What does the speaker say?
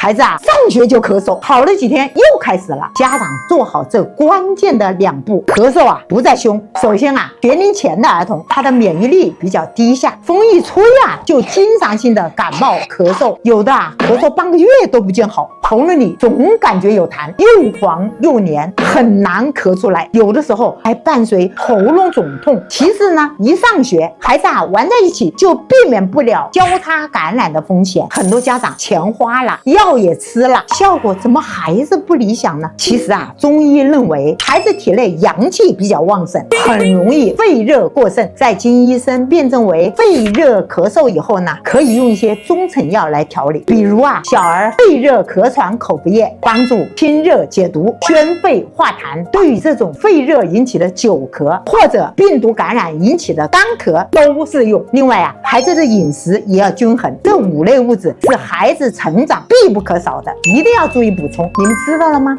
孩子啊上学就咳嗽，好了几天又开始了。家长做好这关键的2步，咳嗽啊不再凶。首先啊，学龄前的儿童他的免疫力比较低下，风一吹啊就经常性的感冒咳嗽，有的啊咳嗽半个月都不见好，喉咙里总感觉有痰，又黄又黏，很难咳出来，有的时候还伴随喉咙肿痛。其次呢，一上学孩子啊玩在一起就避免不了交叉感染的风险，很多家长钱花了，药也吃了，效果怎么还是不理想呢？其实啊，中医认为孩子体内阳气比较旺盛，很容易肺热过盛，在经医生辩证为肺热咳嗽以后呢，可以用一些中成药来调理，比如啊，小儿肺热咳喘口服液帮助清热解毒、宣肺化痰。对于这种肺热引起的久咳或者病毒感染引起的干咳都适用。另外啊，孩子的饮食也要均衡，这5类物质是孩子成长必不可少的，一定要注意补充。你们知道了吗？